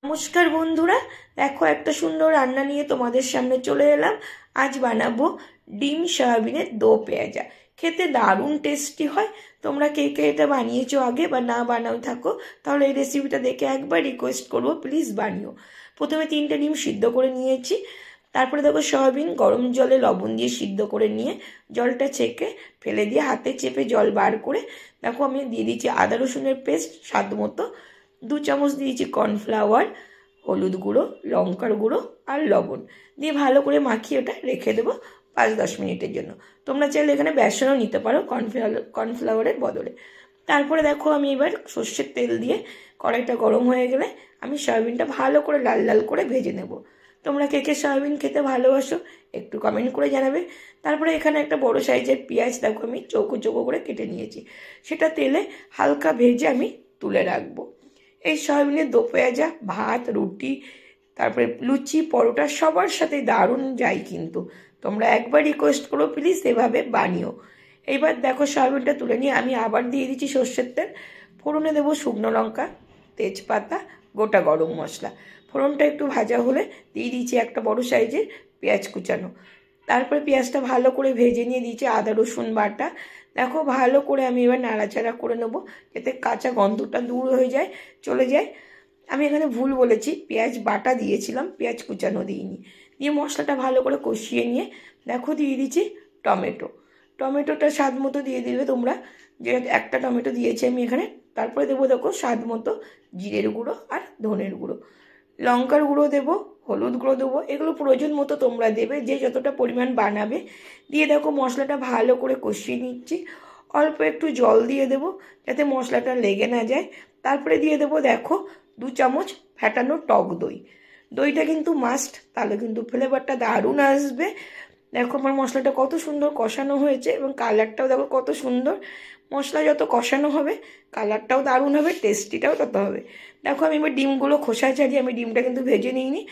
নমস্কার বন্ধুরা, দেখো একটা সুন্দর রান্না নিয়ে তোমাদের সামনে চলে এলাম। আজ বানাবো ডিম সয়াবিনের দো পেঁয়াজা। খেতে দারুণ টেস্টি হয়। তোমরা কে কে এটা বানিয়েছো আগে বা না বানাও থাকো, তাহলে এই রেসিপিটা দেখে একবার রিকোয়েস্ট করবো, প্লিজ বানিও। প্রথমে 3টে ডিম সিদ্ধ করে নিয়েছি। তারপরে দেখো সয়াবিন গরম জলে লবণ দিয়ে সিদ্ধ করে নিয়ে জলটা ছেঁকে ফেলে দিয়ে হাতে চেপে জল বার করে দেখো আমি দিয়ে দিচ্ছি আদা রসুনের পেস্ট স্বাদ মতো, 2 চামচ দিয়েছি কর্নফ্লাওয়ার, হলুদ গুঁড়ো, লঙ্কার গুঁড়ো আর লবণ দিয়ে ভালো করে মাখিয়ে ওটা রেখে দেবো 5-10 মিনিটের জন্য। তোমরা চাইলে এখানে বেসনও নিতে পারো কর্নফ্লাওয়ারের বদলে। তারপরে দেখো আমি এবার সর্ষের তেল দিয়ে কড়াইটা গরম হয়ে গেলে আমি সয়াবিনটা ভালো করে লাল লাল করে ভেজে নেব। তোমরা কে কে সয়াবিন খেতে ভালোবাসো একটু কমেন্ট করে জানাবে। তারপরে এখানে একটা বড় সাইজের পেঁয়াজ দেখো আমি চৌকো চৌকো করে কেটে নিয়েছি, সেটা তেলে হালকা ভেজে আমি তুলে রাখবো। এই সয়াবিনের দো পেঁয়াজা ভাত, রুটি, তারপরে লুচি, পরোটা সবার সাথে দারুণ যায়। কিন্তু তোমরা একবার রিকোয়েস্ট করো, প্লিজ এভাবে বানিও। এইবার দেখো সয়াবিনটা তুলে নিয়ে আমি আবার দিয়ে দিচ্ছি সর্ষের তেল। ফোড়নে দেবো শুকনো লঙ্কা, তেজপাতা, গোটা গরম মশলা। ফোড়নটা একটু ভাজা হলে দিয়ে দিচ্ছি একটা বড় সাইজের পেঁয়াজ কুচানো। তারপরে পেঁয়াজটা ভালো করে ভেজে নিয়ে দিয়েছি আদা রসুন বাটা। দেখো ভালো করে আমি এবার নাড়াচাড়া করে নেবো যাতে কাঁচা গন্ধটা দূর হয়ে যায়, চলে যায়। আমি এখানে ভুল বলেছি, পেঁয়াজ বাটা দিয়েছিলাম, পেঁয়াজ কুচানো দিইনি। দিয়ে মশলাটা ভালো করে কষিয়ে নিয়ে দেখো দিয়ে দিচ্ছি টমেটো। টমেটোটা স্বাদ মতো দিয়ে দিবে তোমরা, যে একটা টমেটো দিয়েছি আমি এখানে। তারপরে দেবো দেখো স্বাদ মতো জিরের গুঁড়ো আর ধনের গুঁড়ো, লঙ্কার গুঁড়ো দেবো, হলুদ গুঁড়ো দেবো। এগুলো প্রয়োজন মতো তোমরা দেবে, যে যতটা পরিমাণ বানাবে। দিয়ে দেখো মশলাটা ভালো করে কষিয়ে নিচ্ছি। অল্প একটু জল দিয়ে দেবো যাতে মশলাটা লেগে না যায়। তারপরে দিয়ে দেবো দেখো 2 চামচ ফ্যাটানো টক দই। দইটা কিন্তু মাস্ট, তাহলে কিন্তু ফ্লেভারটা দারুণ আসবে। দেখো আমার মশলাটা কত সুন্দর কষানো হয়েছে এবং কালারটাও দেখো কত সুন্দর। মশলা যত কষানো হবে কালারটাও দারুণ হবে, টেস্টিটাও তত হবে। দেখো আমি এবার ডিমগুলো খোসা ছাড়িয়ে, আমি ডিমটা কিন্তু ভেজে নিইনি,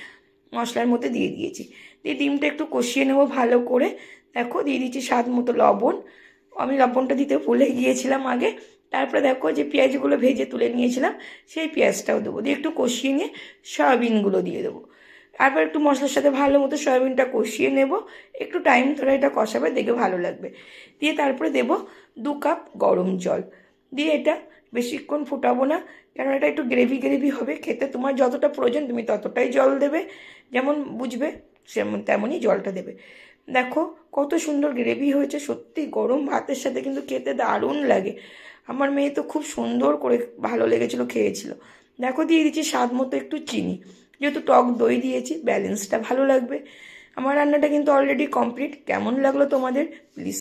মশলার মধ্যে দিয়ে দিয়েছি। দিয়ে ডিমটা একটু কষিয়ে নেবো ভালো করে। দেখো দিয়ে দিচ্ছি স্বাদ মতো লবণ, আমি লবণটা দিতে ভুলে গিয়েছিলাম আগে। তারপরে দেখো যে পেঁয়াজগুলো ভেজে তুলে নিয়েছিলাম সেই পেঁয়াজটাও দেবো, দিয়ে একটু কষিয়ে নিয়ে সয়াবিনগুলো দিয়ে দেবো। তারপর একটু মশলার সাথে ভালো মতো সয়াবিনটা কষিয়ে নেব। একটু টাইম ধরে এটা কষাবে, দেখে ভালো লাগবে। দিয়ে তারপরে দেব 2 কাপ গরম জল। দিয়ে এটা বেশিক্ষণ ফুটাবো না, কারণ এটা একটু গ্রেভি গ্রেভি হবে। খেতে তোমার যতটা প্রয়োজন তুমি ততটাই জল দেবে, যেমন বুঝবে তেমনই জলটা দেবে। দেখো কত সুন্দর গ্রেভি হয়েছে, সত্যি গরম ভাতের সাথে কিন্তু খেতে দারুণ লাগে। আমার মেয়ে তো খুব সুন্দর করে ভালো লেগেছিল, খেয়েছিল। দেখো দিয়ে দিচ্ছি স্বাদ মতো একটু চিনি, যেহেতু টক দই দিয়েছি ব্যালেন্সটা ভালো লাগবে। আমার রান্নাটা কিন্তু অলরেডি কমপ্লিট। কেমন লাগলো তোমাদের প্লিজ